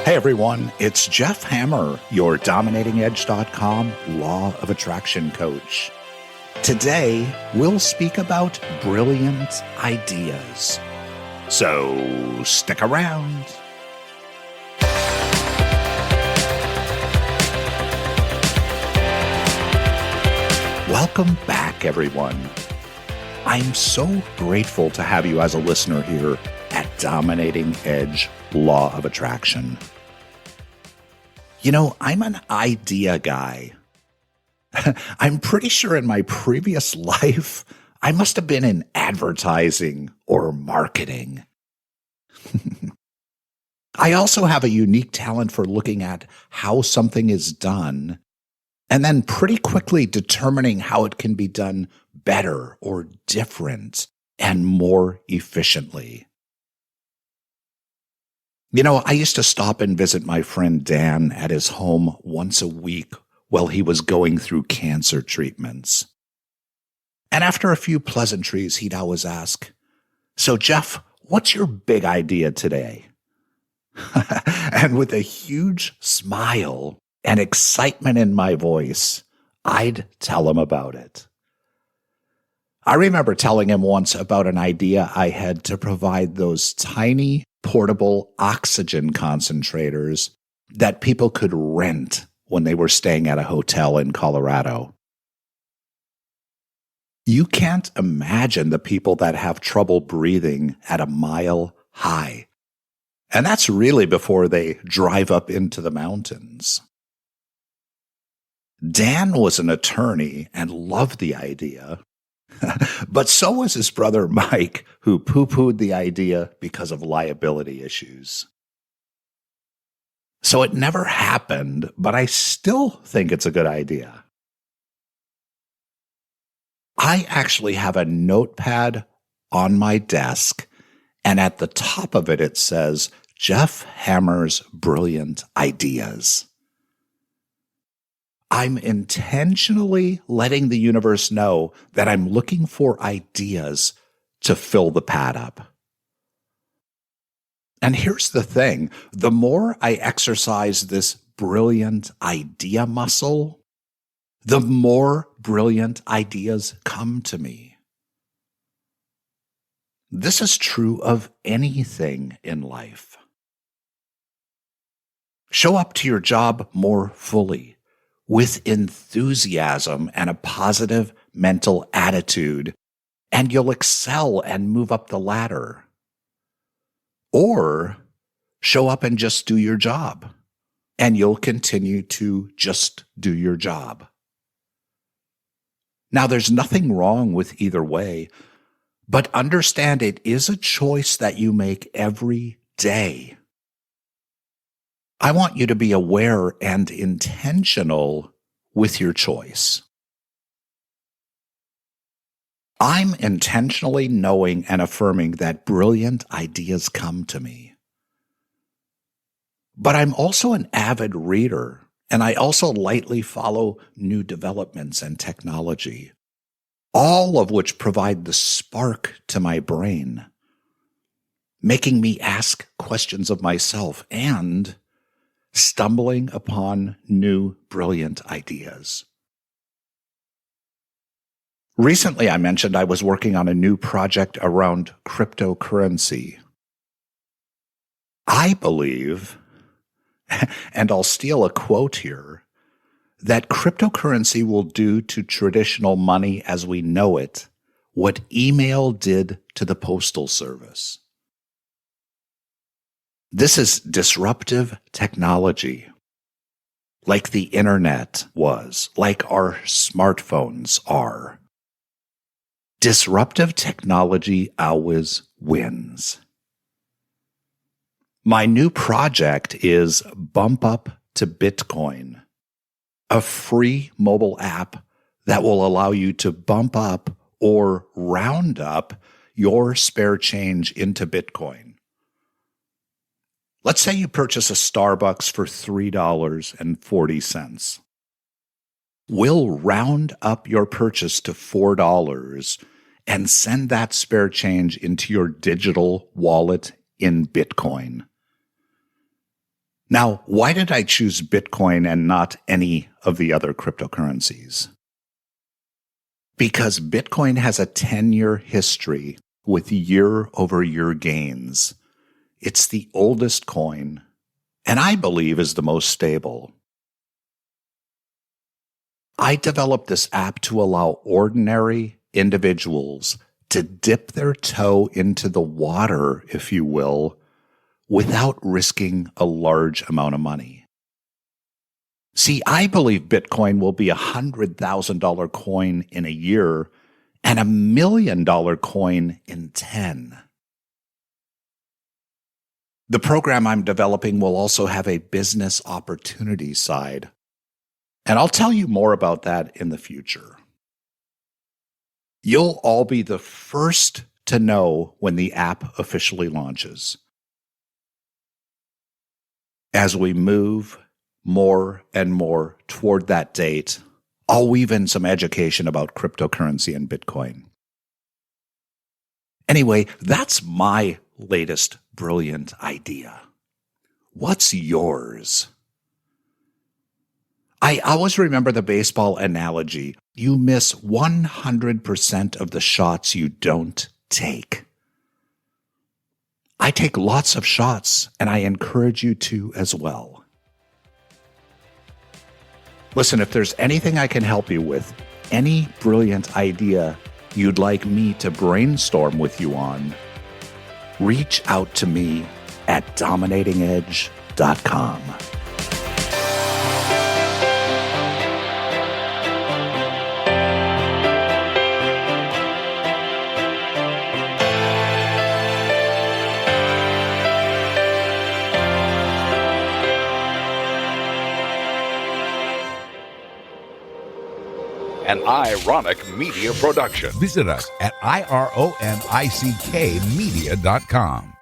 Hey everyone, it's Jeff Hammer, your DominatingEdge.com Law of Attraction coach. Today, we'll speak about brilliant ideas. So stick around. Welcome back, everyone. I'm so grateful to have you as a listener here at Dominating Edge Law of Attraction. You know, I'm an idea guy. I'm pretty sure in my previous life, I must have been in advertising or marketing. I also have a unique talent for looking at how something is done and then pretty quickly determining how it can be done better or different and more efficiently. You know, I used to stop and visit my friend Dan at his home once a week while he was going through cancer treatments. And after a few pleasantries, he'd always ask, "So Jeff, what's your big idea today?" And with a huge smile and excitement in my voice, I'd tell him about it. I remember telling him once about an idea I had to provide those tiny portable oxygen concentrators that people could rent when they were staying at a hotel in Colorado. You can't imagine the people that have trouble breathing at a mile high. And that's really before they drive up into the mountains. Dan was an attorney and loved the idea, but so was his brother Mike, who poo-pooed the idea because of liability issues. So it never happened, but I still think it's a good idea. I actually have a notepad on my desk, and at the top of it, it says, Jeff Hammer's Brilliant Ideas. I'm intentionally letting the universe know that I'm looking for ideas to fill the pad up. And here's the thing, the more I exercise this brilliant idea muscle, the more brilliant ideas come to me. This is true of anything in life. Show up to your job more fully, with enthusiasm and a positive mental attitude, and you'll excel and move up the ladder. Or show up and just do your job, and you'll continue to just do your job. Now, there's nothing wrong with either way, but understand it is a choice that you make every day. I want you to be aware and intentional with your choice. I'm intentionally knowing and affirming that brilliant ideas come to me. But I'm also an avid reader, and I also lightly follow new developments and technology, all of which provide the spark to my brain, making me ask questions of myself and stumbling upon new brilliant ideas. Recently, I mentioned I was working on a new project around cryptocurrency. I believe, and I'll steal a quote here, that cryptocurrency will do to traditional money as we know it what email did to the postal service. This is disruptive technology, like the internet was, like our smartphones are. Disruptive technology always wins. My new project is Bump Up to Bitcoin, a free mobile app that will allow you to bump up or round up your spare change into Bitcoin. Let's say you purchase a Starbucks for $3.40. We'll round up your purchase to $4 and send that spare change into your digital wallet in Bitcoin. Now, why did I choose Bitcoin and not any of the other cryptocurrencies? Because Bitcoin has a 10-year history with year-over-year gains. It's the oldest coin, and I believe is the most stable. I developed this app to allow ordinary individuals to dip their toe into the water, if you will, without risking a large amount of money. See, I believe Bitcoin will be a $100,000 coin in a year and $1 million coin in 10. The program I'm developing will also have a business opportunity side, and I'll tell you more about that in the future. You'll all be the first to know when the app officially launches. As we move more and more toward that date, I'll weave in some education about cryptocurrency and Bitcoin. Anyway, that's my latest brilliant idea. What's yours? I always remember the baseball analogy. You miss 100% of the shots you don't take. I take lots of shots, and I encourage you to as well. Listen, if there's anything I can help you with, any brilliant idea you'd like me to brainstorm with you on, reach out to me at dominatingedge.com. An Ironic Media Production. Visit us at ironickmedia.com.